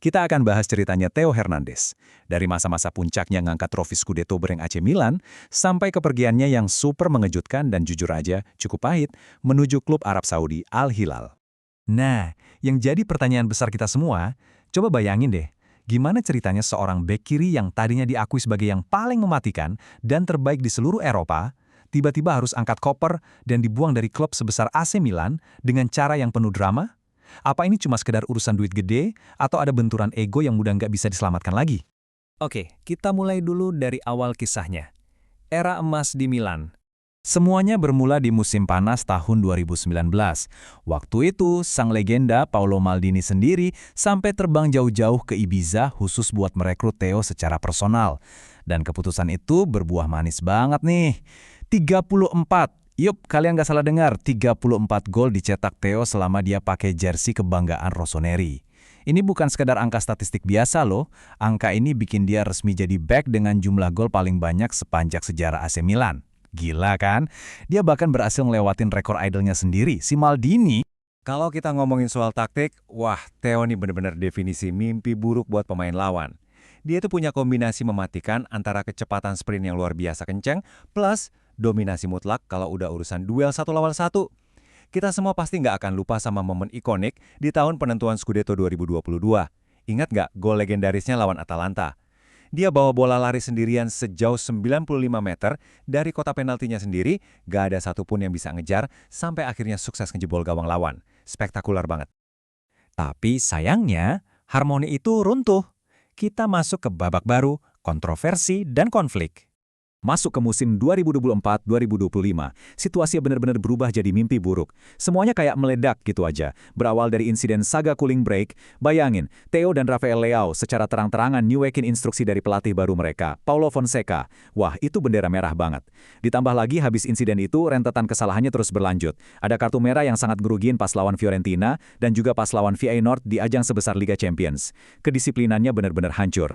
Kita akan bahas ceritanya Theo Hernandez. Dari masa-masa puncaknya ngangkat trofi Scudetto bareng AC Milan, sampai kepergiannya yang super mengejutkan dan jujur aja cukup pahit, menuju klub Arab Saudi Al Hilal. Nah, yang jadi pertanyaan besar kita semua, coba bayangin deh, gimana ceritanya seorang bek kiri yang tadinya diakui sebagai yang paling mematikan dan terbaik di seluruh Eropa, tiba-tiba harus angkat koper dan dibuang dari klub sebesar AC Milan dengan cara yang penuh drama? Apa ini cuma sekedar urusan duit gede, atau ada benturan ego yang mudah nggak bisa diselamatkan lagi? Oke, kita mulai dulu dari awal kisahnya. Era emas di Milan. Semuanya bermula di musim panas tahun 2019. Waktu itu, sang legenda Paolo Maldini sendiri sampai terbang jauh-jauh ke Ibiza khusus buat merekrut Theo secara personal. Dan keputusan itu berbuah manis banget nih. 34. Yup, kalian gak salah dengar, 34 gol dicetak Theo selama dia pakai jersey kebanggaan Rossoneri. Ini bukan sekedar angka statistik biasa loh, angka ini bikin dia resmi jadi bek dengan jumlah gol paling banyak sepanjang sejarah AC Milan. Gila kan? Dia bahkan berhasil ngelewatin rekor idolnya sendiri, si Maldini. Kalau kita ngomongin soal taktik, wah, Theo nih bener-bener definisi mimpi buruk buat pemain lawan. Dia tuh punya kombinasi mematikan antara kecepatan sprint yang luar biasa kenceng, plus dominasi mutlak kalau udah urusan duel satu lawan satu. Kita semua pasti nggak akan lupa sama momen ikonik di tahun penentuan Scudetto 2022. Ingat nggak gol legendarisnya lawan Atalanta? Dia bawa bola lari sendirian sejauh 95 meter dari kotak penaltinya sendiri, nggak ada satupun yang bisa ngejar sampai akhirnya sukses ngejebol gawang lawan. Spektakuler banget. Tapi sayangnya, harmoni itu runtuh. Kita masuk ke babak baru, kontroversi, dan konflik. Masuk ke musim 2024-2025, situasi benar-benar berubah jadi mimpi buruk. Semuanya kayak meledak gitu aja. Berawal dari insiden saga cooling break, bayangin, Theo dan Rafael Leao secara terang-terangan nyuekin instruksi dari pelatih baru mereka, Paulo Fonseca. Wah, itu bendera merah banget. Ditambah lagi habis insiden itu, rentetan kesalahannya terus berlanjut. Ada kartu merah yang sangat ngerugiin pas lawan Fiorentina, dan juga pas lawan Feyenoord di ajang sebesar Liga Champions. Kedisiplinannya benar-benar hancur.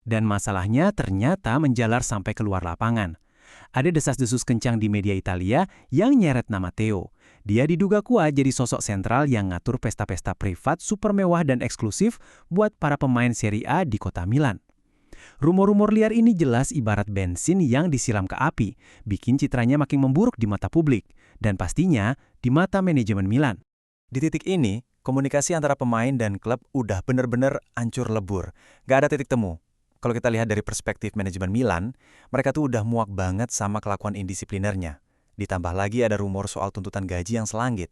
Dan masalahnya ternyata menjalar sampai keluar lapangan. Ada desas-desus kencang di media Italia yang nyeret nama Theo. Dia diduga kuat jadi sosok sentral yang ngatur pesta-pesta privat super mewah dan eksklusif buat para pemain Serie A di kota Milan. Rumor-rumor liar ini jelas ibarat bensin yang disiram ke api, bikin citranya makin memburuk di mata publik, dan pastinya di mata manajemen Milan. Di titik ini, komunikasi antara pemain dan klub udah bener-bener hancur lebur. Gak ada titik temu. Kalau kita lihat dari perspektif manajemen Milan, mereka tuh udah muak banget sama kelakuan indisiplinernya. Ditambah lagi ada rumor soal tuntutan gaji yang selangit.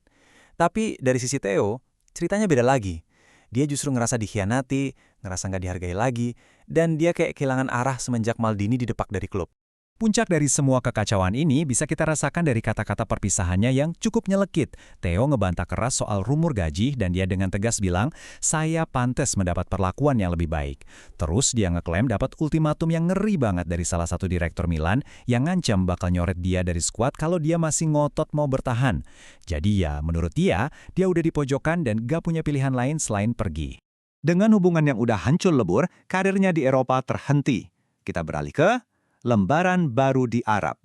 Tapi dari sisi Theo, ceritanya beda lagi. Dia justru ngerasa dikhianati, ngerasa nggak dihargai lagi, dan dia kayak kehilangan arah semenjak Maldini didepak dari klub. Puncak dari semua kekacauan ini bisa kita rasakan dari kata-kata perpisahannya yang cukup nyelekit. Theo ngebantah keras soal rumor gaji dan dia dengan tegas bilang, saya pantas mendapat perlakuan yang lebih baik. Terus dia ngeklaim dapat ultimatum yang ngeri banget dari salah satu direktur Milan yang ngancam bakal nyoret dia dari skuad kalau dia masih ngotot mau bertahan. Jadi ya, menurut dia udah dipojokkan dan gak punya pilihan lain selain pergi. Dengan hubungan yang udah hancur lebur, karirnya di Eropa terhenti. Kita beralih ke lembaran baru di Arab.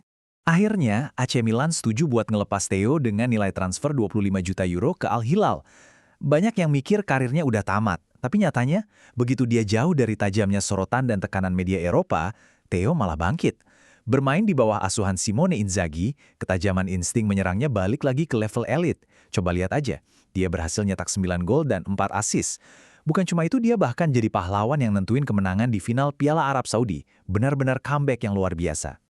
Akhirnya, AC Milan setuju buat ngelepas Theo dengan nilai transfer 25 juta euro ke Al Hilal. Banyak yang mikir karirnya udah tamat, tapi nyatanya, begitu dia jauh dari tajamnya sorotan dan tekanan media Eropa, Theo malah bangkit. Bermain di bawah asuhan Simone Inzaghi, ketajaman insting menyerangnya balik lagi ke level elit. Coba lihat aja, dia berhasil nyetak 9 gol dan 4 assist. Bukan cuma itu, dia bahkan jadi pahlawan yang nentuin kemenangan di final Piala Arab Saudi. Benar-benar comeback yang luar biasa.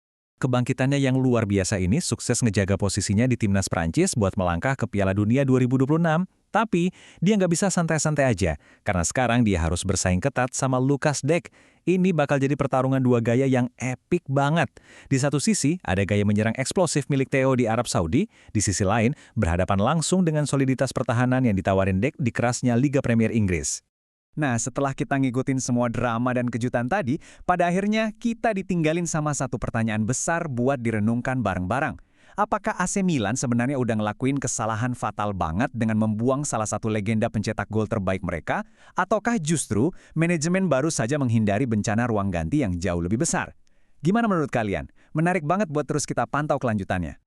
Kebangkitannya yang luar biasa ini sukses ngejaga posisinya di timnas Prancis buat melangkah ke Piala Dunia 2026. Tapi, dia nggak bisa santai-santai aja, karena sekarang dia harus bersaing ketat sama Lukas Deck. Ini bakal jadi pertarungan dua gaya yang epik banget. Di satu sisi, ada gaya menyerang eksplosif milik Theo di Arab Saudi, di sisi lain, berhadapan langsung dengan soliditas pertahanan yang ditawarin Deck di kerasnya Liga Premier Inggris. Nah, setelah kita ngikutin semua drama dan kejutan tadi, pada akhirnya kita ditinggalin sama satu pertanyaan besar buat direnungkan bareng-bareng. Apakah AC Milan sebenarnya udah ngelakuin kesalahan fatal banget dengan membuang salah satu legenda pencetak gol terbaik mereka? Ataukah justru manajemen baru saja menghindari bencana ruang ganti yang jauh lebih besar? Gimana menurut kalian? Menarik banget buat terus kita pantau kelanjutannya.